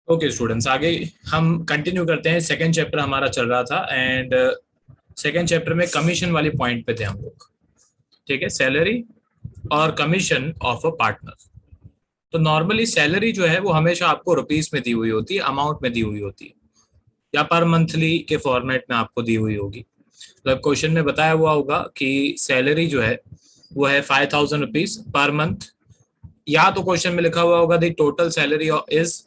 Okay students, आगे हम continue करते हैं। सेकंड चैप्टर हमारा चल रहा था एंड सेकंड चैप्टर में कमीशन वाली पॉइंट पे थे हम लोग। ठीक है, सैलरी और कमीशन ऑफ अ पार्टनर। तो नॉर्मली सैलरी जो है वो हमेशा आपको रुपीस में दी हुई होती है, अमाउंट में दी हुई होती है, या पर मंथली के फॉर्मेट में आपको दी हुई होगी। मतलब क्वेश्चन में बताया हुआ होगा कि सैलरी जो है वो है 5,000 रुपीज पर मंथ, या तो क्वेश्चन में लिखा हुआ होगा दी टोटल सैलरी इज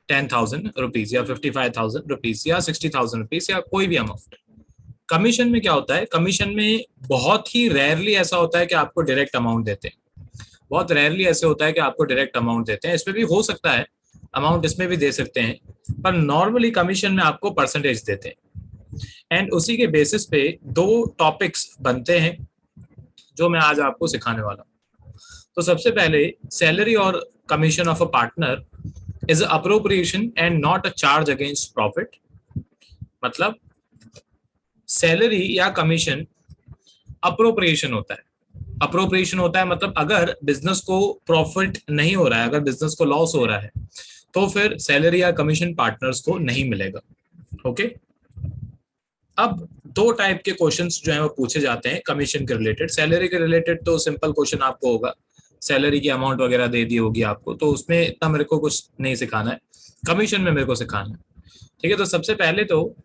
10,000 रुपीज या 55,000 रुपीज या 60,000 रुपीज या कोई भी अमाउंट। कमीशन में क्या होता है, कमीशन में बहुत ही रेयरली ऐसा होता है कि आपको डायरेक्ट अमाउंट देते हैं। बहुत रेयरली ऐसे होता है कि आपको डायरेक्ट अमाउंट देते हैं। इसमें भी हो सकता है अमाउंट इसमें भी दे सकते हैं, पर नॉर्मली कमीशन में आपको परसेंटेज देते हैं। एंड उसी के बेसिस पे दो टॉपिक्स बनते हैं जो मैं आज आपको सिखाने वाला हूँ। तो सबसे पहले, सैलरी और commission of a partner is appropriation and not a charge against profit. मतलब सैलरी या कमीशन अप्रोप्रिएशन होता है। अप्रोप्रिएशन होता है मतलब अगर बिजनेस को प्रॉफिट नहीं हो रहा है, अगर बिजनेस को लॉस हो रहा है, तो फिर सैलरी या कमीशन पार्टनर्स को नहीं मिलेगा। ओके, अब दो टाइप के क्वेश्चंस जो है वो पूछे जाते हैं कमीशन के रिलेटेड। सैलरी के रिलेटेड तो सिंपल क्वेश्चन आपको होगा, सैलरी की अमाउंट वगैरह दे दी होगी आपको, तो उसमें इतना मेरे को कुछ नहीं सिखाना है। कमीशन में मेरे को सिखाना है। ठीक है, तो सबसे पहले तो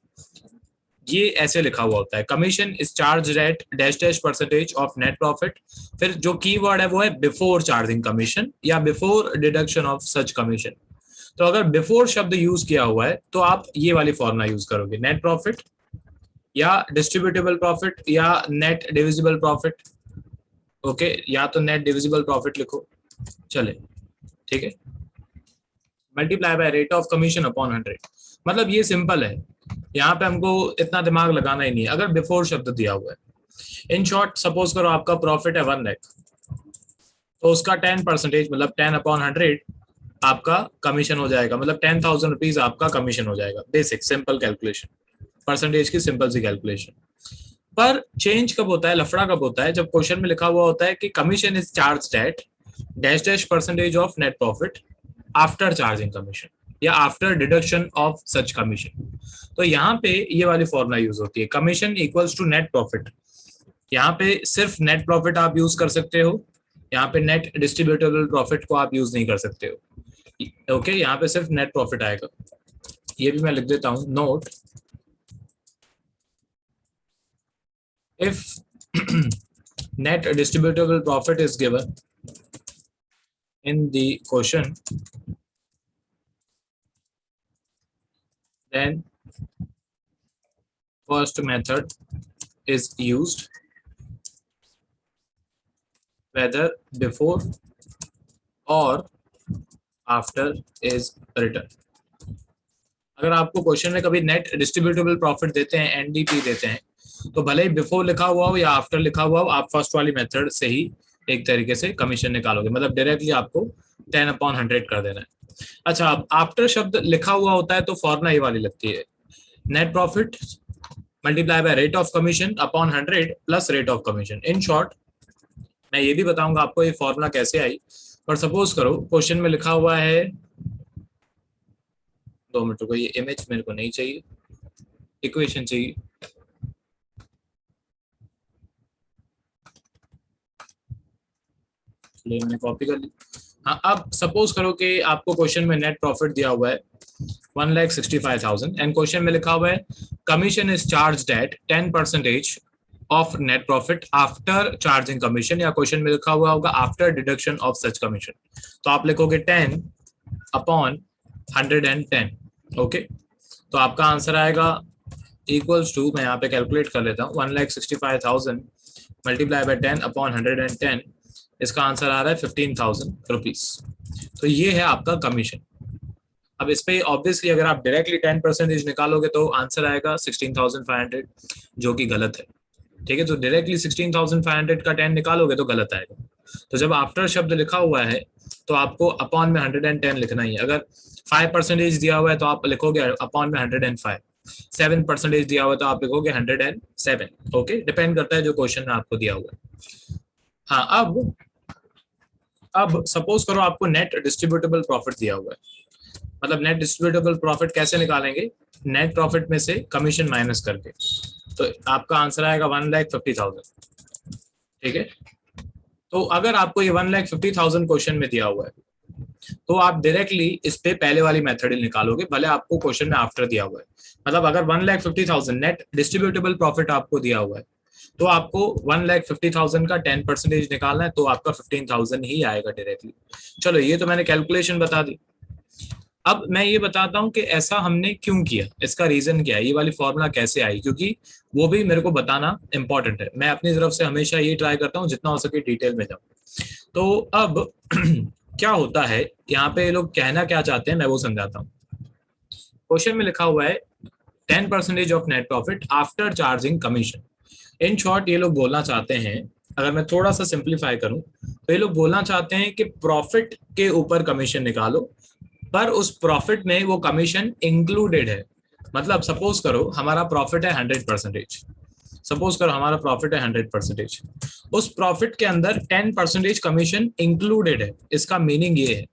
ये ऐसे लिखा हुआ होता है, commission is charge at dash dash percentage of net profit. फिर जो कीवर्ड है वो है बिफोर चार्जिंग कमीशन या before deduction of such commission. तो अगर बिफोर शब्द यूज किया हुआ है तो आप ये वाली फॉर्मूला यूज करोगे, नेट प्रॉफिट या डिस्ट्रीब्यूटेबल प्रॉफिट या नेट डिविजिबल प्रॉफिट। ओके, या तो नेट डिविजिबल प्रॉफिट लिखो, चले। ठीक है, multiply by rate of commission upon 100। मतलब ये सिंपल है, यहाँ पे हमको इतना दिमाग लगाना ही नहीं है अगर बिफोर शब्द दिया हुआ है। इन शॉर्ट, सपोज करो आपका प्रॉफिट है 1 लाख, तो उसका 10% मतलब 10/100 आपका कमीशन हो जाएगा, मतलब 10,000 रुपीज आपका कमीशन हो जाएगा। बेसिक सिंपल कैलकुलेशन, परसेंटेज की सिंपल सी कैलकुलेशन। पर चेंज कब होता है, लफड़ा कब होता है, जब क्वेश्चन में लिखा हुआ होता है कि commission is charge at dash dash percentage of net profit after charging commission या after deduction of such commission. तो यहाँ पे ये वाली फॉर्मूला यूज होती है, commission equals to net profit. यहाँ पे सिर्फ नेट प्रॉफिट आप यूज कर सकते हो, यहाँ पे नेट डिस्ट्रीब्यूटेबल प्रॉफिट को आप यूज नहीं कर सकते हो। ओके, यहाँ पे सिर्फ नेट प्रॉफिट आएगा। ये भी मैं लिख देता हूं, note, if net distributable profit is given in the question, then first method is used, whether before or after is written। अगर आपको क्वेश्चन में कभी नेट डिस्ट्रीब्यूटेबल प्रॉफिट देते हैं, एनडीपी देते हैं, तो भले ही बिफोर लिखा हुआ हो या आफ्टर लिखा हुआ हो, आप फर्स्ट वाली मेथड से ही एक तरीके से कमीशन निकालोगे, मतलब डायरेक्टली आपको 10/100 कर देना है। अच्छा, अब आफ्टर शब्द लिखा हुआ होता है तो फॉर्मूला ये वाली लगती है, net profit multiply by rate of commission upon 100 plus rate of commission. In short, मैं ये भी बताऊंगा आपको ये फॉर्मूला कैसे आई, पर सपोज करो क्वेश्चन में लिखा हुआ है, 2 मिनट को, ये इमेज मेरे को नहीं चाहिए, इक्वेशन चाहिए। मैंने कॉपी कर ली। हाँ, अब सपोज करो कि आपको क्वेश्चन में नेट प्रॉफिट दिया हुआ है 1,65,000 एंड क्वेश्चन में लिखा हुआ है commission is charge eight 10% of net profit after charging commission, या क्वेश्चन में लिखा हुआ होगा after deduction of such commission. तो आप लिखोगे 10/110। ओके, तो आपका आंसर आएगा इक्वल्स टू, मैं यहाँ पे कैलकुलेट कर लेता हूँ, 1,65,000 मल्टीप्लाई बाय 10/110, इसका आंसर आ रहा है 15,000 रुपीज। तो ये है आपका कमीशन। अब इस पे ऑब्वियसली अगर आप डायरेक्टली 10% निकालोगे तो आंसर आएगा 16,500, जो कि गलत है। ठीक है, तो डायरेक्टली 16,500 का 10 निकालोगे तो गलत आएगा। तो जब आफ्टर शब्द लिखा हुआ है तो आपको अपॉन में 110 लिखना ही है। अगर 5% दिया हुआ है तो आप लिखोगे अपॉन में 105, 7% दिया हुआ है तो आप लिखोगे 107। ओके, डिपेंड करता है जो क्वेश्चन में आपको दिया हुआ है। हाँ, अब सपोज करो आपको नेट डिस्ट्रीब्यूटेबल प्रॉफिट दिया हुआ है, मतलब नेट डिस्ट्रीब्यूटेबल प्रॉफिट कैसे निकालेंगे, नेट प्रॉफिट में से कमीशन माइनस करके। तो आपका आंसर आएगा 1,50,000। ठीक है, तो अगर आपको ये 1,50,000 क्वेश्चन में दिया हुआ है तो आप डायरेक्टली इस पे पहले वाली मेथड ही निकालोगे, भले आपको क्वेश्चन में आफ्टर दिया हुआ है। मतलब अगर 1,50,000 नेट डिस्ट्रीब्यूटेबल प्रॉफिट आपको दिया हुआ है तो आपको 1,50,000 का 10% निकालना है, तो आपका 15,000 ही आएगा डायरेक्टली। चलो ये तो मैंने कैलकुलेशन बता दी। अब मैं ये बताता हूँ कि ऐसा हमने क्यों किया, इसका रीजन क्या है, ये वाली फॉर्मूला कैसे आई, क्योंकि वो भी मेरे को बताना इंपॉर्टेंट है। मैं अपनी तरफ से हमेशा ये ट्राई करता हूँ जितना हो सके डिटेल में जाऊँ। तो अब क्या होता है यहाँ पे लोग कहना क्या चाहते हैं मैं वो समझाता हूँ। क्वेश्चन में लिखा हुआ है 10% of net profit after charging commission. In short ये लोग बोलना चाहते हैं, अगर मैं थोड़ा सा सिंप्लीफाई करूं तो ये लोग बोलना चाहते हैं कि प्रॉफिट के ऊपर कमीशन निकालो, पर उस प्रॉफिट में वो कमीशन इंक्लूडेड है। मतलब सपोज करो हमारा प्रॉफिट है 100%, सपोज करो हमारा प्रॉफिट है 100%, उस प्रॉफिट के अंदर 10% कमीशन इंक्लूडेड है, इसका मीनिंग ये है।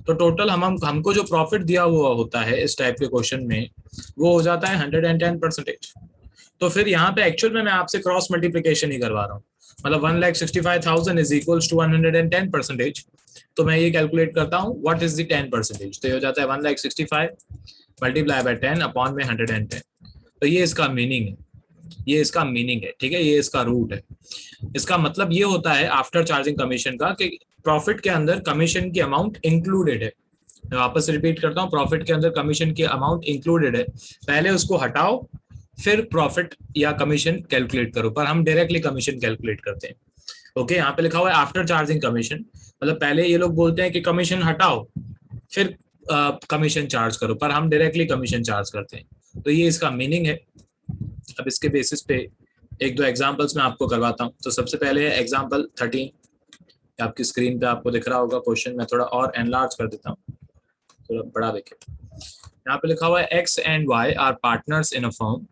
तो टोटल हमको जो प्रॉफिट दिया हुआ होता है इस टाइप के क्वेश्चन में वो हो जाता है 110%। तो फिर यहाँ पे एक्चुअल में मैं आपसे क्रॉस मल्टीप्लीकेशन ही करवा रहा हूँ, मतलब 1,65,000 इज इक्वल्स टू 110%। तो मैं ये कैलकुलेट करता हूँ व्हाट इज द 10%, तो ये हो जाता है 1,65,000 मल्टीप्लाई बाय 10 अपॉन में 110। तो ये इसका मीनिंग है, ये इसका मीनिंग है, ठीक है, ये इसका रूट है। इसका मतलब ये होता है आफ्टर चार्जिंग कमीशन का कि प्रॉफिट के अंदर कमीशन की अमाउंट इंक्लूडेड है। मैं वापस रिपीट करता हूँ, प्रॉफिट के अंदर कमीशन की अमाउंट इंक्लूडेड है, पहले उसको हटाओ फिर प्रॉफिट या कमीशन कैलकुलेट करो, पर हम डायरेक्टली कमीशन कैलकुलेट करते हैं। ओके, यहाँ पे लिखा हुआ है आफ्टर चार्जिंग कमीशन, मतलब पहले ये लोग बोलते हैं कि कमीशन हटाओ फिर कमीशन चार्ज करो, पर हम डायरेक्टली कमीशन चार्ज करते हैं। तो ये इसका मीनिंग है। अब इसके बेसिस पे एक दो एग्जांपल्स मैं आपको करवाता हूँ। तो सबसे पहले है एग्जांपल 13, आपकी स्क्रीन पे आपको दिख रहा होगा क्वेश्चन, मैं थोड़ा और एनलार्ज कर देता हूँ, थोड़ा बड़ा देखे। यहाँ पे लिखा हुआ है X and Y are partners in a firm,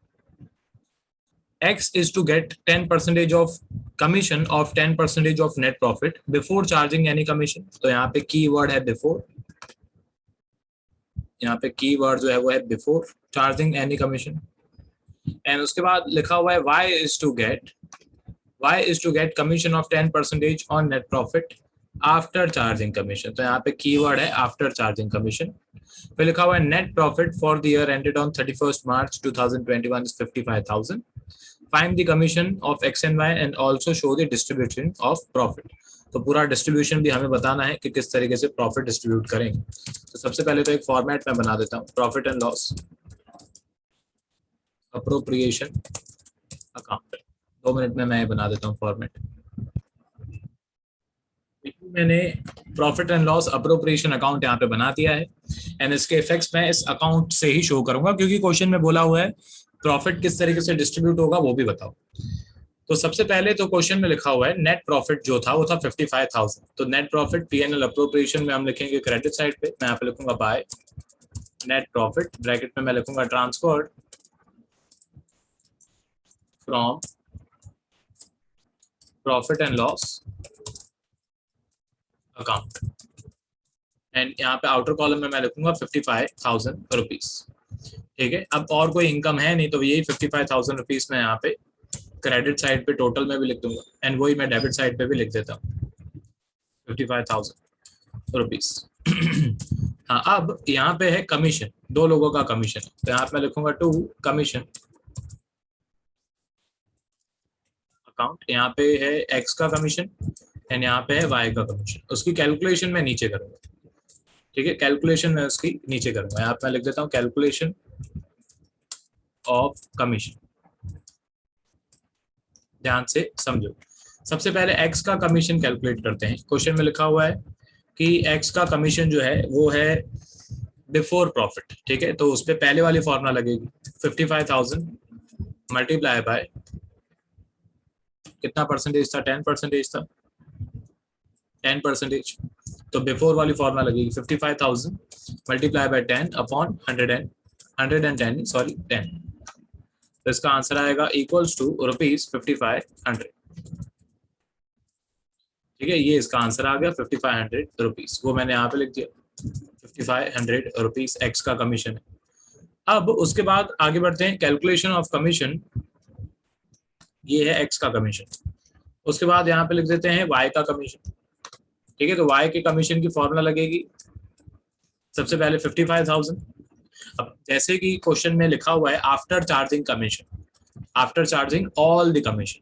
X is to get 10% of commission of 10% of net profit before charging any commission। तो यहाँ पे की वर्ड है before, यहाँ पे की वर्ड जो है वो है before charging any commission। And उसके बाद लिखा हुआ है Y is to get commission of 10% on net profit after charging commission। तो यहाँ पे की वर्ड है after charging commission। फिर लिखा हुआ है net profit for the year ended on 31st March 2021 is 55,000। Find the commission of X and Y and also show the distribution of profit। तो पूरा डिस्ट्रीब्यूशन भी हमें बताना है कि किस तरीके से प्रॉफिट डिस्ट्रीब्यूट करेंगे। तो सबसे पहले तो एक फॉर्मेट में बना देता हूँ, profit and loss appropriation account. 2 minute में मैं बना देता हूँ फॉर्मेट। मैंने profit and loss appropriation account यहाँ पे बना दिया है एंड इसके इफेक्ट्स मैं इस अकाउंट से ही शो करूंगा, क्योंकि क्वेश्चन में बोला हुआ है प्रॉफिट किस तरीके से डिस्ट्रीब्यूट होगा वो भी बताओ। तो सबसे पहले तो क्वेश्चन में लिखा हुआ है नेट प्रॉफिट जो था वो था 55,000। तो नेट प्रॉफिट पीएनएल अप्रोप्रिएशन में हम लिखेंगे क्रेडिट साइड पे, मैं यहाँ पे लिखूंगा बाय नेट प्रॉफिट, ब्रैकेट में मैं लिखूंगा transferred from profit and loss account, and यहाँ पे आउटर कॉलम में मैं लिखूंगा 55,000 रुपीज। ठीक है, अब और कोई इनकम है नहीं तो यही 55,000 रुपीज मैं यहाँ पे क्रेडिट साइड पे टोटल में भी लिख दूंगा एंड वही मैं डेबिट साइड पे भी लिख देता हूँ 55,000 रुपीज। हाँ, अब यहाँ पे है कमीशन, 2 लोगों का कमीशन, तो यहाँ पे मैं लिखूंगा टू कमीशन अकाउंट। यहाँ पे है एक्स का कमीशन एंड यहाँ पे है वाई का कमीशन, उसकी कैलकुलेशन मैं नीचे करूंगा। ठीक है, कैलकुलेशन मैं उसकी नीचे करूंगा, यहाँ पे मैं लिख देता हूँ कैलकुलेशन ऑफ कमीशन। ध्यान से समझो, सबसे पहले एक्स का कमीशन कैलकुलेट करते हैं। क्वेश्चन में लिखा हुआ है कि एक्स का कमीशन जो है वो है बिफोर प्रॉफिट। ठीक है, तो उस पर पहले वाली फॉर्मूला लगेगी 55,000 मल्टीप्लाई बाय कितना परसेंटेज था, 10% था, 10%। तो बिफोर वाली फॉर्मूला लगेगी 55,000 मल्टीप्लाई बाय 10 अपॉन 110 सॉरी 10। तो इसका आंसर आएगा इक्वल्स टू ₹5500। ठीक है, ये इसका आंसर आ गया 5500 रुपीज, वो मैंने यहाँ पे लिख दिया। 5500 रुपीज एक्स का कमीशन है। अब उसके बाद आगे बढ़ते हैं, कैलकुलेशन ऑफ कमीशन, ये है एक्स का कमीशन। उसके बाद यहाँ पे लिख देते हैं वाई का कमीशन। ठीक है, तो वाई के कमीशन की फॉर्मूला लगेगी सबसे पहले 55,000। अब जैसे कि क्वेश्चन में लिखा हुआ है after charging commission, after charging all the commission,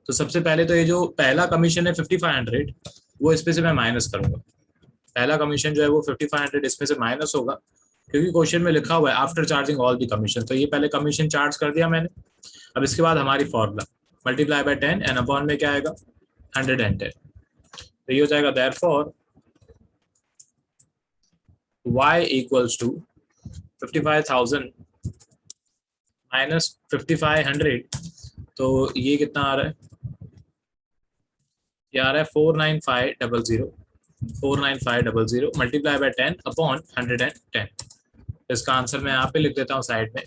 तो सबसे पहले तो ये जो पहला कमीशन है 5500, वो इसमें से मैं माइनस करूंगा। पहला कमीशन जो है वो 5500 इसमें से माइनस होगा, क्योंकि क्वेश्चन में लिखा हुआ है after charging all the commission, तो ये पहले कमीशन चार्ज कर दिया मैंने। अब इसके बाद हमारी formula multiply by 10 and upon में क्या आएगा 110, तो ये हो जाएगा therefore y equals to 55,000 minus 5500, तो ये कितना आ रहा है, ये आ रहा है 49500, 49500 मल्टीप्लाई बाय 10 अपॉन 110। इसका आंसर मैं यहाँ पे लिख देता हूँ साइड में,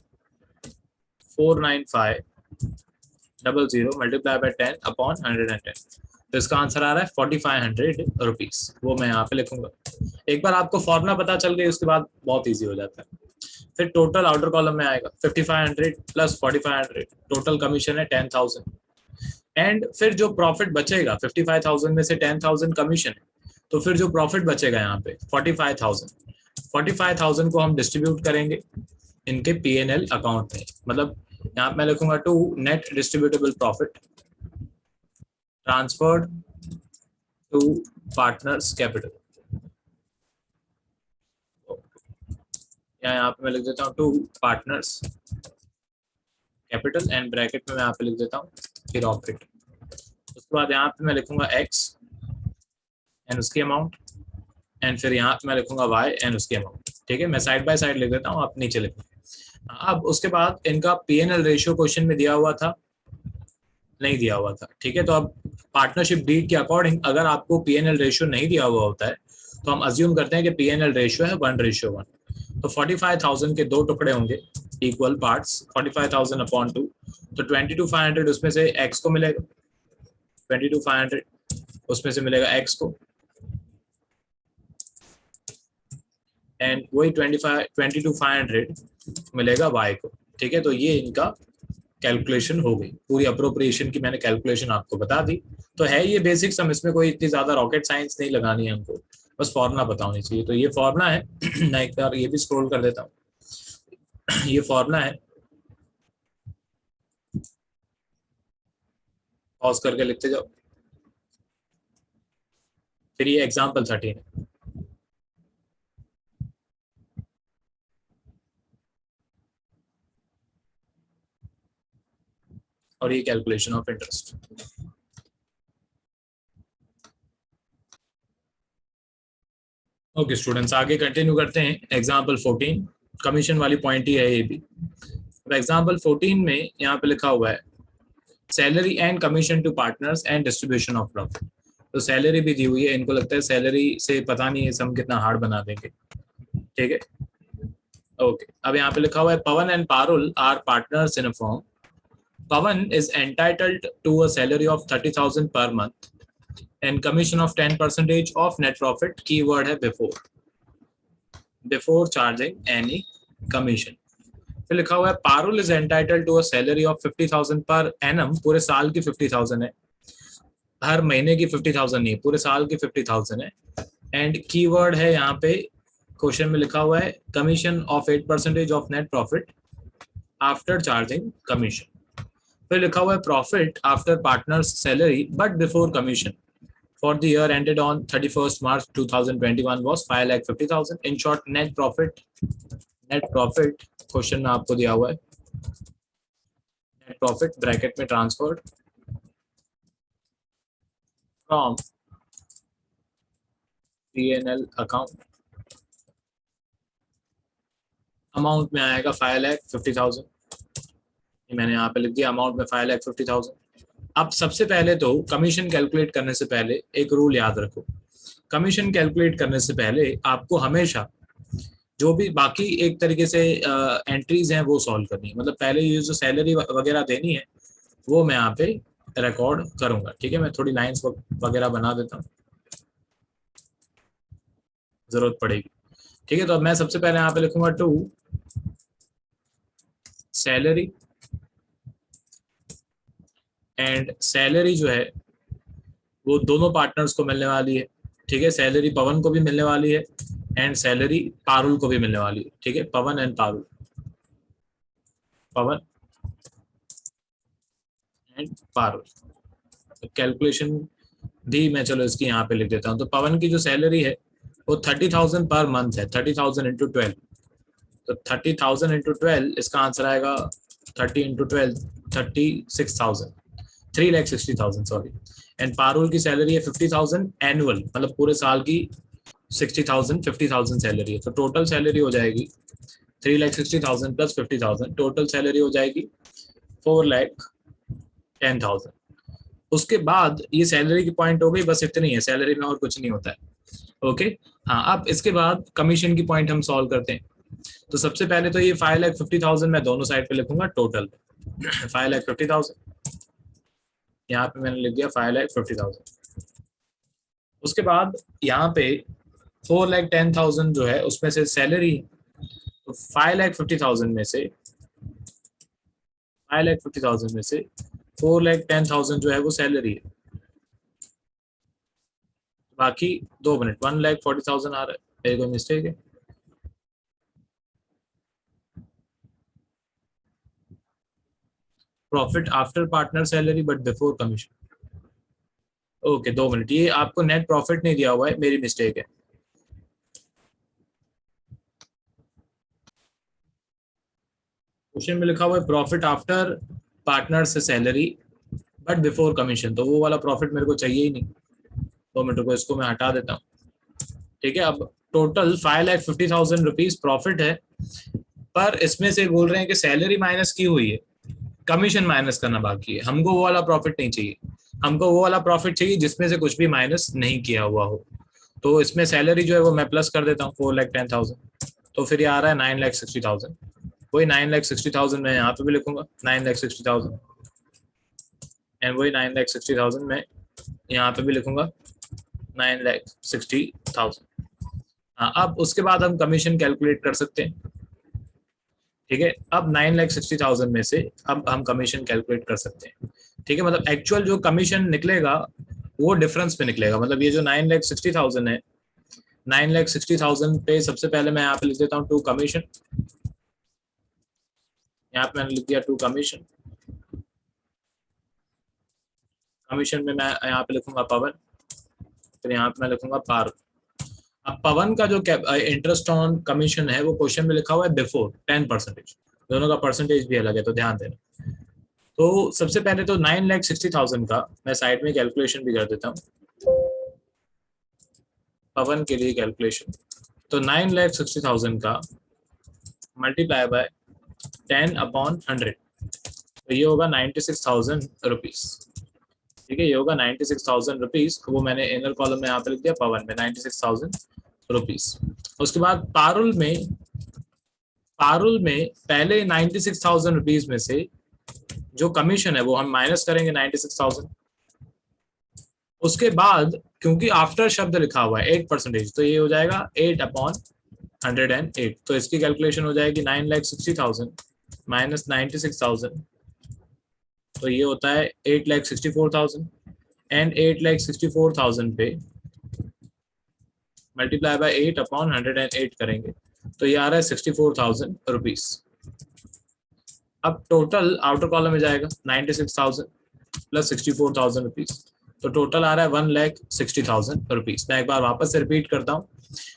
49500 मल्टीप्लाई बाय 10 अपॉन 110, तो इसका आंसर आ रहा है 4500 रुपीज, वो मैं यहाँ पे लिखूंगा। एक बार आपको फॉर्मूला पता चल गई उसके बाद बहुत इजी हो जाता है। फिर टोटल आउटर कॉलम में आएगा 5500 प्लस 4500, टोटल कमीशन है 10,000, एंड फिर जो प्रॉफिट बचेगा 55,000 में से 10,000 कमीशन है, तो फिर जो प्रॉफिट बचेगा यहाँ पे 45,000 को हम डिस्ट्रीब्यूट करेंगे इनके P&L अकाउंट में। मतलब यहाँ पे मैं लिखूंगा to net distributable profit transferred to partners capital, यहाँ पे मैं लिख देता हूँ to partners capital and bracket में मैं यहाँ पे लिख देता हूँ फिर ऑपरेट। उसके बाद यहाँ पे मैं लिखूंगा x एंड उसकी अमाउंट, एंड फिर यहाँ पे मैं लिखूंगा y एंड उसकी अमाउंट। ठीक है, मैं साइड बाय साइड लिख देता हूँ, आप नीचे लिखें। अब उसके बाद इनका P&L रेशियो क्वेश्चन में दिया हुआ था, नहीं दिया हुआ था। ठीक है, तो अब पार्टनरशिप डीड के अकॉर्डिंग अगर आपको P&L रेशियो नहीं दिया हुआ होता है तो हम अज्यूम करते हैं कि P&L रेशियो है 1:1, तो 45,000 के दो टुकड़े होंगे इक्वल पार्ट्स, 45,000 अपॉन 2, तो 22,500 उसमें से x को मिलेगा, 22,500 उसमें से मिलेगा x को, एंड वही 22,500 मिलेगा y को। ठीक है, तो ये इनका कैलकुलेशन हो गई, पूरी अप्रोप्रिएशन की मैंने कैलकुलेशन आपको बता दी। तो है ये बेसिक सम, इसमें कोई इतनी ज्यादा रॉकेट साइंस नहीं लगानी है हमको, बस फॉर्मूला पता होनी चाहिए। तो ये फॉर्मूला है मैं एक बार ये भी स्क्रॉल कर देता हूँ, ये फॉर्मूला है, पॉज करके लिखते जाओ। फिर ये एग्जाम्पल 13 है, और ये calculation of interest. Okay students, आगे कंटिन्यू करते हैं। एग्जाम्पल 14 कमीशन वाली पॉइंट ही है ये भी। अब एग्जाम्पल 14 में यहाँ पे लिखा हुआ है salary and commission to partners and distribution of profit, तो सैलरी भी दी हुई है। इनको लगता है सैलरी से पता नहीं है सम कितना हार्ड बना देंगे। ठीक है, ओके। अब यहाँ पे लिखा हुआ है Pawan and Parul are partners in a firm. Pawan is entitled to a salary of 30,000 per month and commission of 10% of net profit. Keyword है before charging any commission. फिर लिखा हुआ है Parul is entitled to a salary of 50,000 per annum, पूरे साल की 50,000 है, हर महीने की 50,000 नहीं, पूरे साल की 50,000 है। एंड कीवर्ड है यहाँ पे क्वेश्चन में लिखा हुआ है commission of 8% of net profit after charging commission. फिर लिखा हुआ है profit after partners salary but before commission for the year ended on 31st March 2021 was 5,50,000। In short net profit question में आपको दिया हुआ है नेट प्रॉफिट ब्रैकेट में transferred from P&L account, amount में आएगा 5,50,000, मैंने यहाँ पे लिख दिया अमाउंट में 5,50,000। अब सबसे पहले तो कमीशन कैलकुलेट करने से पहले एक रूल याद रखो, कमीशन कैलकुलेट करने से पहले आपको हमेशा जो भी बाकी एक तरीके से एंट्रीज हैं वो सॉल्व करनी है। मतलब पहले ये जो सैलरी वगैरह देनी है वो मैं यहाँ पे रिकॉर्ड करूंगा। ठीक है, मैं थोड़ी लाइंस वगैरह बना देता हूँ, जरूरत पड़ेगी। ठीक है, तो अब मैं सबसे पहले यहाँ पे लिखूंगा टू सैलरी, एंड सैलरी जो है वो दोनों पार्टनर्स को मिलने वाली है। ठीक है, सैलरी पवन को भी मिलने वाली है एंड सैलरी पारुल को भी मिलने वाली है। ठीक है, Pawan and Parul, Pawan and Parul. Calculation भी मैं चलो इसकी यहाँ पे लिख देता हूँ। तो पवन की जो सैलरी है वो 30,000 पर मंथ है, 30,000 इंटू 12। तो 30,000 इंटू 12, इसका आंसर आएगा 30 इंटू 12, 36,000, 3,60,000 सॉरी। एंड पारुल की सैलरी है 50,000 एनुअल, मतलब पूरे साल की 60,000, 50,000 सैलरी है। तो टोटल सैलरी हो जाएगी 3,60,000 प्लस 50,000, टोटल सैलरी हो जाएगी 4,10,000। उसके बाद ये सैलरी की पॉइंट हो गई, बस इतनी है, सैलरी में और कुछ नहीं होता है। ओके, हाँ, अब इसके बाद कमीशन की पॉइंट हम सॉल्व करते हैं। तो सबसे पहले तो ये 5,50,000 मैं दोनों साइड पे लिखूंगा टोटल 5,50,000, यहाँ पे मैंने लिख दिया 5,50,000। उसके बाद यहाँ पे 4,10,000 जो है उसमें से सैलरी, तो 5,50,000 में से 5,50,000 में से 4,10,000 जो है वो सैलरी है। बाकी 2 मिनट, 1,40,000 आ रहा है, मेरे को मिस्टेक है। Profit after partner salary but before commission. Okay, 2 minute, ये आपको नेट प्रॉफिट नहीं दिया हुआ है, मेरी मिस्टेक है। क्वेश्चन में लिखा हुआ है प्रॉफिट आफ्टर पार्टनर से सैलरी बट बिफोर कमीशन, तो वो वाला प्रॉफिट मेरे को चाहिए ही नहीं। 2 मिनट को इसको मैं हटा देता हूँ। ठीक है, अब टोटल 5,50,000 रुपीज प्रॉफिट है, पर इसमें से बोल रहे हैं कि सैलरी माइनस की हुई है, कमीशन माइनस करना बाकी है। हमको वो वाला प्रॉफिट नहीं चाहिए, हमको वो वाला प्रॉफिट चाहिए जिसमें से कुछ भी माइनस नहीं किया हुआ हो। तो इसमें सैलरी जो है वो मैं प्लस कर देता हूँ 4,10,000, तो फिर ये आ रहा है 9,60,000। वही 9,60,000 मैं यहाँ पे भी लिखूंगा 9,60,000, एंड वही 9,60,000 मैं यहाँ पे भी लिखूंगा 9,60,000। हाँ, अब उसके बाद हम कमीशन कैलकुलेट कर सकते हैं। ठीक है, अब 9,60,000 में से अब हम कमीशन कैलकुलेट कर सकते हैं। ठीक है, मतलब एक्चुअल जो कमीशन निकलेगा वो डिफरेंस पे निकलेगा। मतलब ये जो 9,60,000 है, 9,60,000 पे सबसे पहले मैं यहाँ पे लिख देता हूँ टू कमीशन, यहाँ पे मैंने लिख दिया टू कमीशन। कमीशन में मैं यहाँ पे लिखूंगा पवन, फिर यहाँ पे मैं लिखूंगा पार। अब पवन का जो इंटरेस्ट ऑन कमीशन है वो क्वेश्चन में लिखा हुआ है बिफोर 10%, दोनों का परसेंटेज भी अलग है, तो ध्यान देना। तो सबसे पहले तो 9,60,000 का मैं साइड में कैलकुलेशन भी कर देता हूँ, पवन के लिए कैलकुलेशन। तो 9,60,000 का मल्टीप्लाई बाय 10/100, तो ये होगा 96,000 रुपीज। ठीक है, ये होगा 96,000 रुपीज, वो मैंने इनर कॉलम में यहाँ पे लिख दिया, पवन में 96,000 रुपीज। उसके बाद पारुल में पहले 96,000 रुपीज में से जो कमीशन है वो हम माइनस करेंगे 96,000। उसके बाद क्योंकि आफ्टर शब्द लिखा हुआ है 8%, तो ये हो जाएगा 8/108। तो इसकी कैलकुलेशन हो जाएगी 9,60,000 माइनस 96,000, तो ये होता है 8,64,000, एंड 8,64,000 पे मल्टीप्लाई बाय 8/108 करेंगे, तो ये आ रहा है 64,000 रुपीज। अब टोटल आउटर कॉलम में जाएगा 96,000 प्लस 64,000 रुपीज, तो टोटल आ रहा है 1,60,000 रुपीज। मैं एक बार वापस से रिपीट करता हूँ,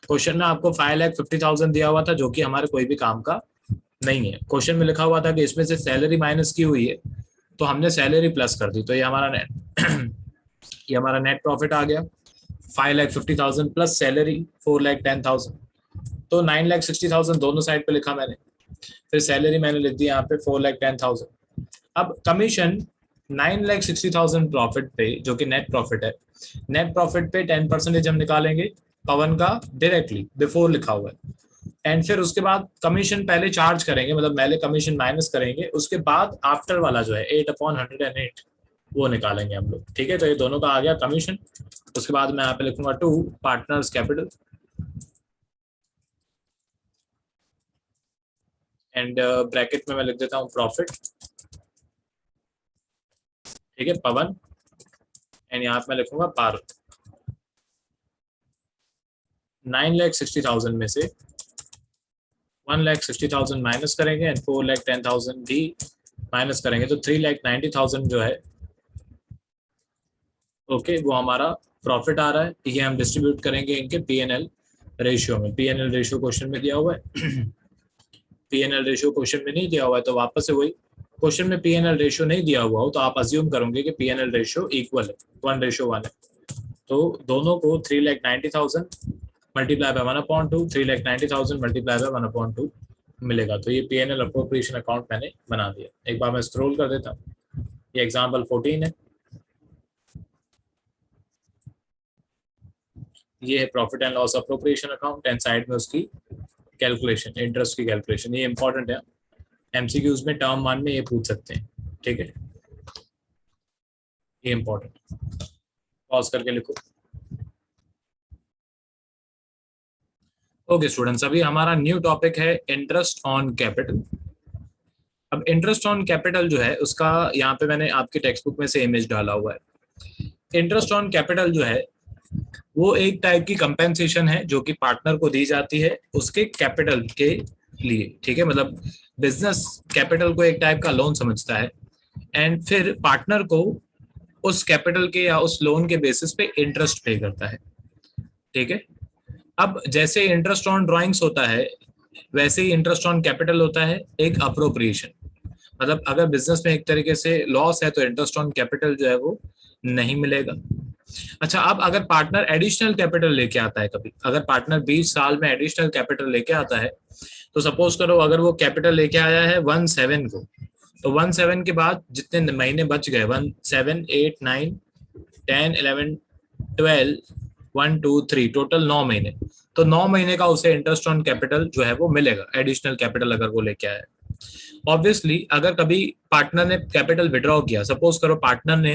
क्वेश्चन में आपको 5,50,000 दिया हुआ था जो कि हमारे कोई भी काम का नहीं है। क्वेश्चन में लिखा हुआ था कि इसमें से सैलरी माइनस की हुई है, तो हमने सैलरी प्लस कर दी, तो ये हमारा नेट प्रॉफिट आ गया 5,50,000 प्लस सैलरी 4,10,000। तो 9,60,000 दोनों साइड पे लिखा मैंने, फिर सैलरी मैंने लिख दी यहाँ पे 4,10,000। अब कमीशन 9,60,000 प्रॉफिट पे जो कि नेट प्रॉफिट है, नेट प्रॉफिट पे 10% हम निकालेंगे पवन का डायरेक्टली, बिफोर लिखा हुआ है। एंड फिर उसके बाद कमीशन पहले चार्ज करेंगे, मतलब पहले कमीशन माइनस करेंगे, उसके बाद आफ्टर वाला जो है 8/108 वो निकालेंगे हम लोग। ठीक है, तो ये दोनों का आ गया कमीशन। उसके बाद मैं यहाँ पे लिखूंगा to partners capital, and bracket में मैं लिख देता हूँ प्रॉफिट, ठीक है, पवन, एंड यहाँ पे मैं लिखूंगा पारुल। 9,60,000 में से 1,60,000 माइनस करेंगे एंड 4,10,000 भी माइनस करेंगे, तो 3,90,000 जो है ओके वो हमारा प्रॉफिट आ रहा है। ये हम डिस्ट्रीब्यूट करेंगे इनके पीएनएल रेशियो में। पीएनएल रेशियो क्वेश्चन में दिया हुआ है, पीएनएल रेशियो क्वेश्चन में नहीं दिया हुआ है, तो वापस से वही, क्वेश्चन में पीएनएल रेशियो नहीं दिया हुआ हो तो आप अज्यूम करोगे कि पीएनएल रेशियो इक्वल है, 1:1 है। तो दोनों को 3,90,000 मल्टीप्लाई बाय 1/2, 3,90,000 मल्टीप्लाई बाय 1/2 मिलेगा। तो ये पीएनएल अप्रोप्रिएशन अकाउंट मैंने बना दिया। एक बार मैं स्क्रॉल कर देता हूँ, ये एग्जाम्पल 14 है, ये है profit and loss appropriation account, and side में उसकी कैलकुलेशन, इंटरेस्ट की कैलकुलेशन। ये इंपॉर्टेंट है, एमसीक्यूज में टर्म 1 में ये पूछ सकते हैं, ठीक है, ये इंपॉर्टेंट। पॉज करके लिखो। ओके स्टूडेंट्स, अभी हमारा न्यू टॉपिक है इंटरेस्ट ऑन कैपिटल। अब इंटरेस्ट ऑन कैपिटल जो है उसका यहाँ पे मैंने आपके टेक्स्ट बुक में से इमेज डाला हुआ है। इंटरेस्ट ऑन कैपिटल जो है वो एक टाइप की कंपेंसेशन है जो कि पार्टनर को दी जाती है उसके कैपिटल के लिए, ठीक है। मतलब बिजनेस कैपिटल को एक टाइप का लोन समझता है एंड फिर पार्टनर को उस कैपिटल के या उस लोन के बेसिस पे इंटरेस्ट पे करता है, ठीक है। अब जैसे इंटरेस्ट ऑन ड्राइंग्स होता है वैसे ही इंटरेस्ट ऑन कैपिटल होता है एक अप्रोप्रिएशन। मतलब अगर बिजनेस में एक तरीके से लॉस है तो इंटरेस्ट ऑन कैपिटल जो है वो नहीं मिलेगा। अच्छा, अब अगर पार्टनर एडिशनल कैपिटल लेके आता है, कभी अगर पार्टनर 20 साल में एडिशनल कैपिटल लेके आता है, तो सपोज करो अगर वो कैपिटल लेके आया है 1/7 को, तो 1/7 के बाद जितने महीने बच गए 1, 7, 8, 9, 10, 11, 12, 1, 2, 3, टोटल 9 महीने, तो 9 महीने का उसे इंटरेस्ट ऑन कैपिटल जो है वो मिलेगा, एडिशनल कैपिटल अगर वो लेके आया है। ऑब्वियसली अगर कभी पार्टनर ने कैपिटल विड्रॉ किया, सपोज करो पार्टनर ने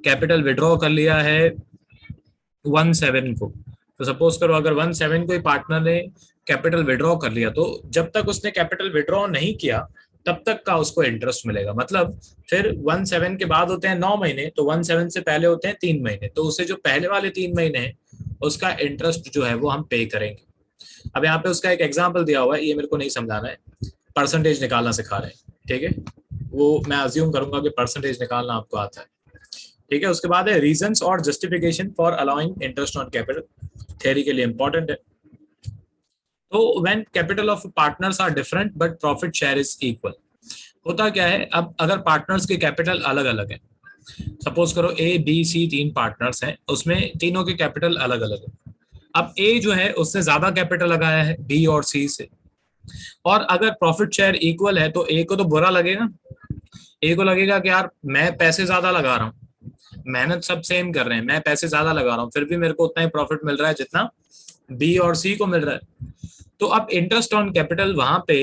कैपिटल विड्रॉ कर लिया है 1/7 को, तो सपोज करो अगर 1/7 को ही पार्टनर ने कैपिटल विड्रॉ कर लिया, तो जब तक उसने कैपिटल विड्रॉ नहीं किया तब तक का उसको इंटरेस्ट मिलेगा। मतलब फिर 1/7 के बाद होते हैं 9 महीने, तो 1/7 से पहले होते हैं 3 महीने, तो उसे जो पहले वाले 3 महीने हैं उसका इंटरेस्ट जो है वो हम पे करेंगे। अब यहाँ पे उसका एक एग्जाम्पल दिया हुआ है, ये मेरे को नहीं समझाना है, परसेंटेज निकालना सिखा रहे हैं, ठीक है। वो मैं अज्यूम करूंगा कि परसेंटेज निकालना आपको आता है, ठीक है। उसके बाद है रीजंस और justification for allowing interest on capital, theory के लिए इंपॉर्टेंट है। तो when capital of partners are different but profit share is equal, होता क्या है, अब अगर पार्टनर्स के कैपिटल अलग अलग है, सपोज करो ए बी सी 3 पार्टनर्स हैं, उसमें तीनों के कैपिटल अलग अलग है। अब ए जो है उसने ज्यादा कैपिटल लगाया है बी और सी से, और अगर प्रॉफिट शेयर इक्वल है तो ए को तो बुरा लगेगा, ए को लगेगा कि यार मैं पैसे ज्यादा लगा रहा हूँ, मेहनत सब सेम कर रहे हैं, मैं पैसे ज्यादा लगा रहा हूँ, फिर भी मेरे को उतना ही प्रॉफिट मिल रहा है जितना बी और सी को मिल रहा है। तो अब इंटरेस्ट ऑन कैपिटल वहां पे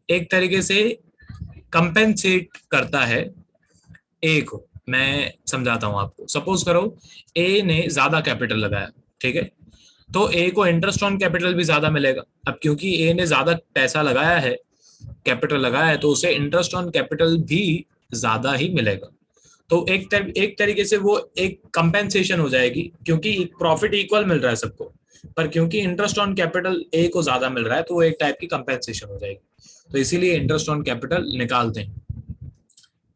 एक तरीके से कंपेंसेट करता है ए को। मैं समझाता हूं आपको, सपोज करो ए ने ज्यादा कैपिटल लगाया, ठीक है, तो ए को इंटरेस्ट ऑन कैपिटल भी ज्यादा मिलेगा। अब क्योंकि ए ने ज्यादा पैसा लगाया है, कैपिटल लगाया है, तो उसे इंटरेस्ट ऑन कैपिटल भी ज्यादा ही मिलेगा। तो एक तरीके से वो एक कंपेंसेशन हो जाएगी, क्योंकि प्रॉफिट इक्वल मिल रहा है सबको, पर क्योंकि इंटरेस्ट ऑन कैपिटल ए को ज्यादा मिल रहा है तो वो एक टाइप की कंपेंसेशन हो जाएगी। तो इसीलिए इंटरेस्ट ऑन कैपिटल निकालते हैं।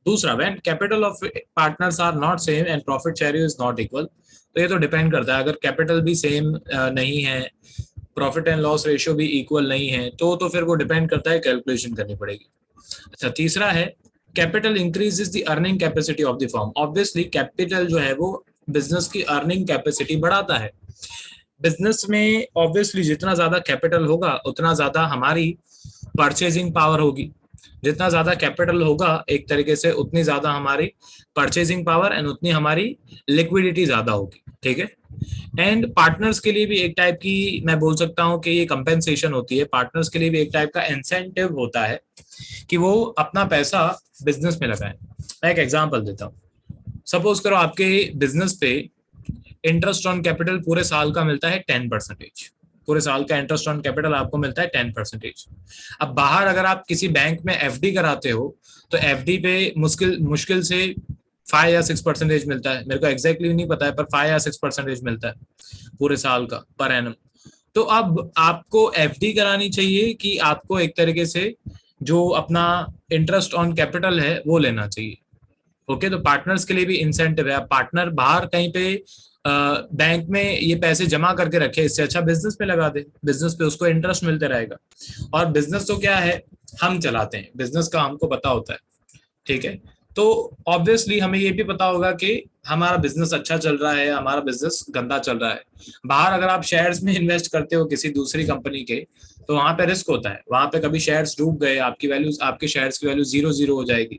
दूसरा, when capital of partners are not same and profit share is not equal, तो ये तो डिपेंड करता है, अगर कैपिटल भी सेम नहीं है, प्रॉफिट एंड लॉस रेशियो भी इक्वल नहीं है, तो फिर वो डिपेंड करता है, कैलकुलेशन करनी पड़ेगी। अच्छा, तीसरा है capital increases the earning capacity of the firm. Obviously capital जो है वो बिजनेस की अर्निंग कैपेसिटी बढ़ाता है। बिजनेस में ऑब्वियसली जितना ज्यादा कैपिटल होगा उतना ज्यादा हमारी परचेजिंग पावर होगी, जितना ज्यादा कैपिटल होगा एक तरीके से उतनी ज्यादा हमारी परचेजिंग पावर एंड उतनी हमारी लिक्विडिटी ज्यादा होगी, ठीक है। एंड पार्टनर्स के लिए भी एक टाइप की मैं बोल सकता हूं कि ये कंपेंसेशन होती है, पार्टनर्स के लिए भी एक टाइप का इंसेंटिव होता है कि वो अपना पैसा बिजनेस में लगाएं। मैं एक एग्जांपल देता हूं, सपोज करो आपके बिजनेस पे इंटरेस्ट ऑन कैपिटल पूरे साल का मिलता है 10%, पूरे साल का इंटरेस्ट ऑन कैपिटल आपको मिलता है 10%। अब बाहर अगर आप किसी बैंक में एफडी कराते हो तो एफडी पे मुश्किल मुश्किल से 5 या 6% मिलता है, मेरे को एग्जैक्टली नहीं पता है, पर 5 या 6% मिलता है पूरे साल का पर एनम। तो अब आपको एफडी करानी चाहिए कि आपको एक तरीके से जो अपना इंटरेस्ट ऑन कैपिटल है वो लेना चाहिए। ओके, तो पार्टनर्स के लिए भी इंसेंटिव है। पार्टनर बाहर कहीं पे बैंक में ये पैसे जमा करके रखे, इससे अच्छा बिजनेस में लगा दे, बिजनेस पे उसको इंटरेस्ट मिलते रहेगा। और बिजनेस तो क्या है, हम चलाते हैं, बिजनेस का हमको पता होता है, ठीक है। तो ऑब्वियसली हमें ये भी पता होगा कि हमारा बिजनेस अच्छा चल रहा है, हमारा बिजनेस गंदा चल रहा है। बाहर अगर आप शेयर्स में इन्वेस्ट करते हो किसी दूसरी कंपनी के, तो वहां पे रिस्क होता है, वहां पे कभी शेयर्स डूब गए, आपकी वैल्यू, आपके शेयर्स की वैल्यू 0 हो जाएगी,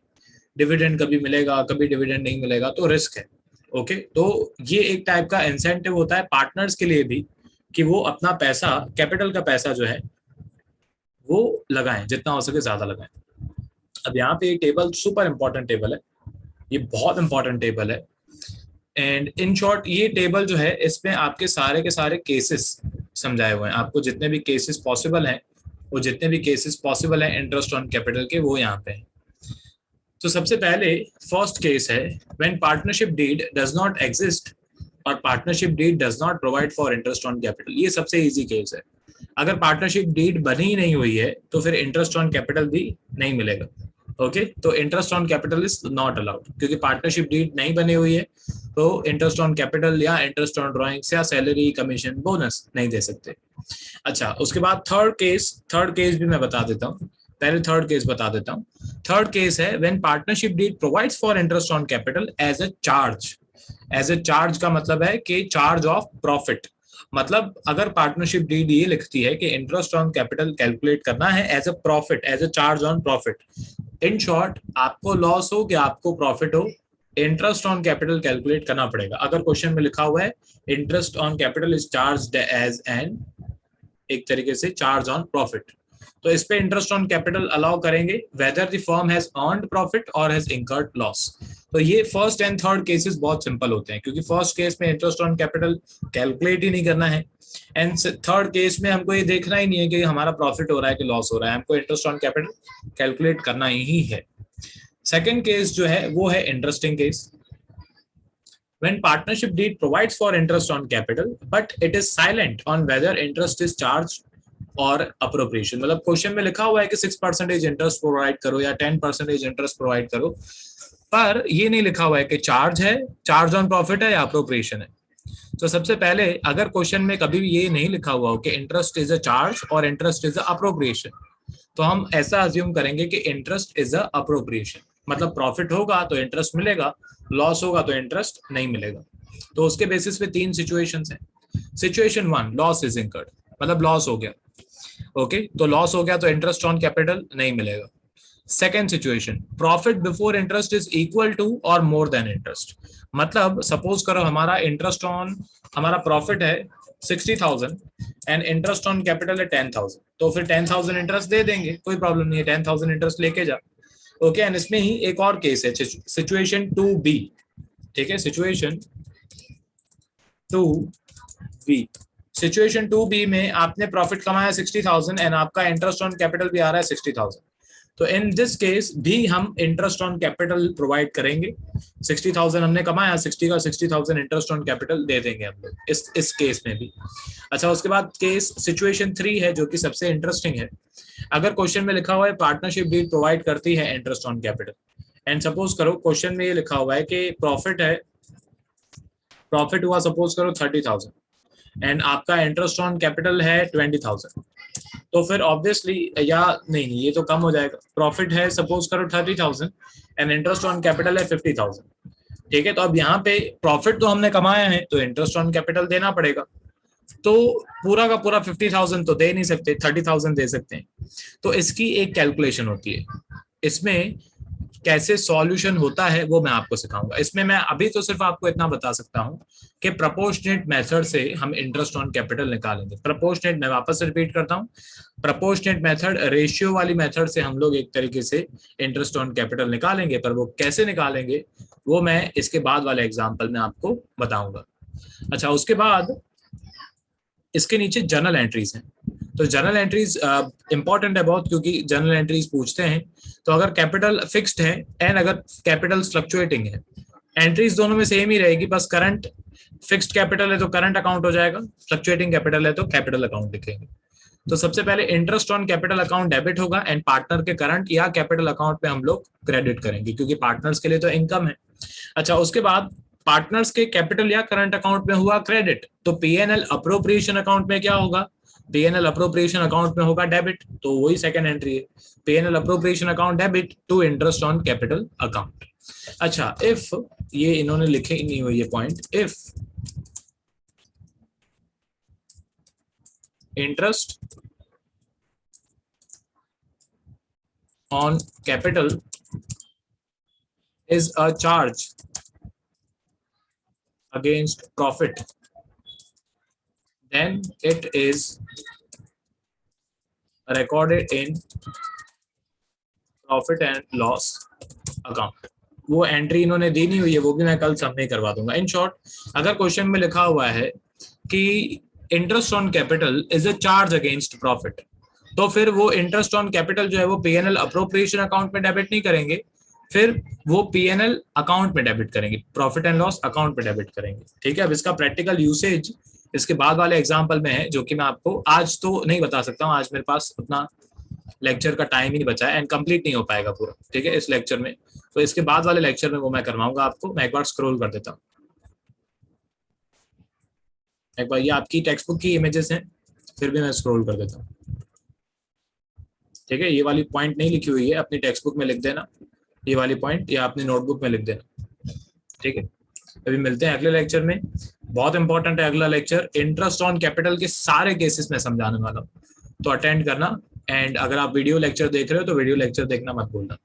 डिविडेंड कभी मिलेगा कभी डिविडेंड नहीं मिलेगा, तो रिस्क है। ओके, तो ये एक टाइप का इंसेंटिव होता है पार्टनर्स के लिए भी कि वो अपना पैसा, कैपिटल का पैसा जो है वो लगाएं, जितना हो सके ज्यादा लगाएं। अब यहाँ पे ये टेबल सुपर इंपॉर्टेंट टेबल है, ये बहुत इंपॉर्टेंट टेबल है। एंड इन शॉर्ट ये टेबल जो है, इसमें आपके सारे के सारे केसेस समझाए हुए हैं, आपको जितने भी केसेस पॉसिबल हैं, वो जितने भी केसेस पॉसिबल हैं इंटरेस्ट ऑन कैपिटल के, वो यहाँ पे हैं। तो सबसे पहले फर्स्ट केस है when partnership deed does not exist और partnership deed does not provide for interest on capital. ये सबसे इजी केस है। अगर पार्टनरशिप डीड बनी नहीं हुई है तो फिर इंटरेस्ट ऑन कैपिटल भी नहीं मिलेगा। ओके, तो interest on capital is not allowed, क्योंकि पार्टनरशिप डीड नहीं बनी हुई है, तो इंटरेस्ट ऑन कैपिटल या इंटरेस्ट ऑन ड्रॉइंग्स या सैलरी, कमीशन, बोनस नहीं दे सकते। अच्छा, उसके बाद थर्ड केस भी मैं बता देता हूँ, पहले थर्ड केस बता देता हूँ। थर्ड केस है when partnership deed provides for interest on capital as a charge. As a charge का मतलब है कि चार्ज ऑफ प्रॉफिट, मतलब अगर पार्टनरशिप डीड ये लिखती है कि इंटरेस्ट ऑन कैपिटल कैलकुलेट करना है as a profit, as a charge on profit, in short आपको लॉस हो कि आपको प्रॉफिट हो, इंटरेस्ट ऑन कैपिटल कैलकुलेट करना पड़ेगा। अगर क्वेश्चन में लिखा हुआ है interest on capital is charged as an, एक तरीके से चार्ज ऑन प्रॉफिट, तो इस पे इंटरेस्ट ऑन कैपिटल अलाउ करेंगे whether the firm has earned profit और हैज इंकर्ड लॉस। तो ये फर्स्ट एंड थर्ड केसेस बहुत सिंपल होते हैं, क्योंकि फर्स्ट केस में इंटरेस्ट ऑन कैपिटल कैलकुलेट ही नहीं करना है, एंड थर्ड केस में हमको ये देखना ही नहीं है कि हमारा प्रॉफिट हो रहा है कि लॉस हो रहा है, हमको इंटरेस्ट ऑन कैपिटल कैलकुलेट करना ही है। सेकेंड केस जो है वो है interesting case, when partnership deed provides for interest on capital but it is silent on whether interest is charged और अप्रोप्रिएशन। मतलब क्वेश्चन में लिखा हुआ है कि 6% इंटरेस्ट प्रोवाइड करो या 10% इंटरेस्ट प्रोवाइड करो, पर ये नहीं लिखा हुआ है कि चार्ज है, चार्ज ऑन प्रॉफिट है या अप्रोप्रिएशन है। तो सबसे पहले अगर क्वेश्चन में कभी भी ये नहीं लिखा हुआ हो कि इंटरेस्ट इज अ चार्ज और इंटरेस्ट इज अ अप्रोप्रिएशन, तो हम ऐसा अज्यूम करेंगे कि इंटरेस्ट इज अ अप्रोप्रिएशन, मतलब प्रॉफिट होगा तो इंटरेस्ट मिलेगा, लॉस होगा तो इंटरेस्ट नहीं मिलेगा। तो उसके बेसिस पे तीन सिचुएशंस हैं। सिचुएशन 1, लॉस इज इंकर्ड, मतलब लॉस हो गया। ओके, तो लॉस हो गया तो इंटरेस्ट ऑन कैपिटल नहीं मिलेगा। Second situation, profit before interest is equal to और मोर देन इंटरेस्ट, मतलब सपोज करो हमारा इंटरेस्ट ऑन, हमारा प्रॉफिट है 60,000 एंड इंटरेस्ट ऑन कैपिटल है 10,000, तो फिर 10,000 इंटरेस्ट दे देंगे, कोई प्रॉब्लम नहीं है, 10,000 इंटरेस्ट लेके जा। ओके, एंड इसमें ही एक और केस है, सिचुएशन 2B, ठीक है, सिचुएशन 2B। सिचुएशन 2B में आपने प्रॉफिट कमाया 60,000 एंड आपका इंटरेस्ट ऑन कैपिटल भी आ रहा है 60,000, तो इन दिस केस भी हम इंटरेस्ट ऑन कैपिटल प्रोवाइड करेंगे। 60,000 हमने कमाया, 60 का 60,000 इंटरेस्ट ऑन कैपिटल दे देंगे हम लोग इस केस में भी। अच्छा, उसके बाद केस सिचुएशन 3 है जो कि सबसे इंटरेस्टिंग है। अगर क्वेश्चन में लिखा हुआ है पार्टनरशिप डीड प्रोवाइड करती है interest on capital, and suppose करो क्वेश्चन में ये लिखा हुआ है कि प्रॉफिट है, प्रॉफिट हुआ सपोज करो 30,000 एंड आपका इंटरेस्ट ऑन कैपिटल है 20,000, तो फिर ऑब्वियसली, या नहीं ये तो कम हो जाएगा, प्रॉफिट है सपोज करो 30,000 एंड इंटरेस्ट ऑन कैपिटल है 50,000, ठीक है। तो अब यहाँ पे प्रॉफिट तो हमने कमाया है तो इंटरेस्ट ऑन कैपिटल देना पड़ेगा, तो पूरा का पूरा 50,000 तो दे नहीं सकते, 30,000 दे सकते हैं। तो इसकी एक कैलकुलेशन होती है, इसमें कैसे सॉल्यूशन होता है वो मैं आपको सिखाऊंगा। इसमें मैं अभी तो सिर्फ आपको इतना बता सकता हूं कि प्रोपोर्शनेट मेथड से हम इंटरेस्ट ऑन कैपिटल निकालेंगे। प्रोपोर्शनेट, मैं वापस रिपीट करता हूं, प्रोपोर्शनेट मेथड, रेशियो वाली मेथड से हम लोग एक तरीके से इंटरेस्ट ऑन कैपिटल निकालेंगे, पर वो कैसे निकालेंगे वो मैं इसके बाद वाले एग्जाम्पल में आपको बताऊंगा। अच्छा, उसके बाद इसके नीचे जर्नल एंट्रीज हैं। तो जर्नल एंट्रीज इंपॉर्टेंट है बहुत, क्योंकि जर्नल एंट्रीज पूछते हैं। तो अगर कैपिटल फिक्स्ड है एंड अगर कैपिटल फ्लक्चुएटिंग है, एंट्रीज दोनों में सेम ही रहेगी, बस करंट फिक्स्ड कैपिटल है तो करंट अकाउंट हो जाएगा, फ्लक्चुएटिंग कैपिटल है तो कैपिटल अकाउंट लिखेंगे। तो सबसे पहले interest on capital account debit होगा एंड पार्टनर के करंट या कैपिटल अकाउंट पे हम लोग क्रेडिट करेंगे, क्योंकि पार्टनर्स के लिए तो इनकम है। अच्छा, उसके बाद पार्टनर्स के कैपिटल या करंट अकाउंट में हुआ क्रेडिट, तो पीएनएल अप्रोप्रिएशन अकाउंट में क्या होगा, पीएनएल अप्रोप्रिएशन अकाउंट में होगा डेबिट, तो वही सेकंड एंट्री है, PNL appropriation account debit to interest on capital account. अच्छा, इफ ये इन्होंने लिखे ही नहीं हुई ये point, if interest on capital is a charge against profit, then it is recorded in profit and loss account। वो एंट्री इन्होंने दी नहीं हुई है, वो भी मैं कल सबमिट करवा दूंगा। इन शॉर्ट, अगर क्वेश्चन में लिखा हुआ है कि interest on capital is a charge against profit, तो फिर वो इंटरेस्ट ऑन कैपिटल जो है वो पीएनएल अप्रोप्रिएशन अकाउंट में डेबिट नहीं करेंगे, फिर वो पीएनएल अकाउंट में डेबिट करेंगे, प्रॉफिट एंड लॉस अकाउंट में डेबिट करेंगे। ठीक है, अब इसका प्रैक्टिकल यूसेज इसके बाद वाले एग्जांपल में है, जो कि मैं आपको आज तो नहीं बता सकता हूँ, आज मेरे पास उतना लेक्चर का टाइम ही नहीं बचा है एंड कंप्लीट नहीं हो पाएगा पूरा, ठीक है, इस लेक्चर में। तो इसके बाद वाले लेक्चर में वो मैं करवाऊंगा आपको। मैं एक बार स्क्रॉल कर देता हूँ, एक बार ये आपकी टेक्स्ट बुक की इमेजेस हैं, फिर भी मैं स्क्रॉल कर देता हूँ। ठीक है, ये वाली पॉइंट नहीं लिखी हुई है, अपनी टेक्स्ट बुक में लिख देना, ये वाली पॉइंट या अपनी नोटबुक में लिख देना। ठीक है, अभी मिलते हैं अगले लेक्चर में। बहुत इंपॉर्टेंट है अगला लेक्चर, इंटरेस्ट ऑन कैपिटल के सारे केसेस में समझाने वाला हूं, तो अटेंड करना। एंड अगर आप वीडियो लेक्चर देख रहे हो तो वीडियो लेक्चर देखना मत भूलना।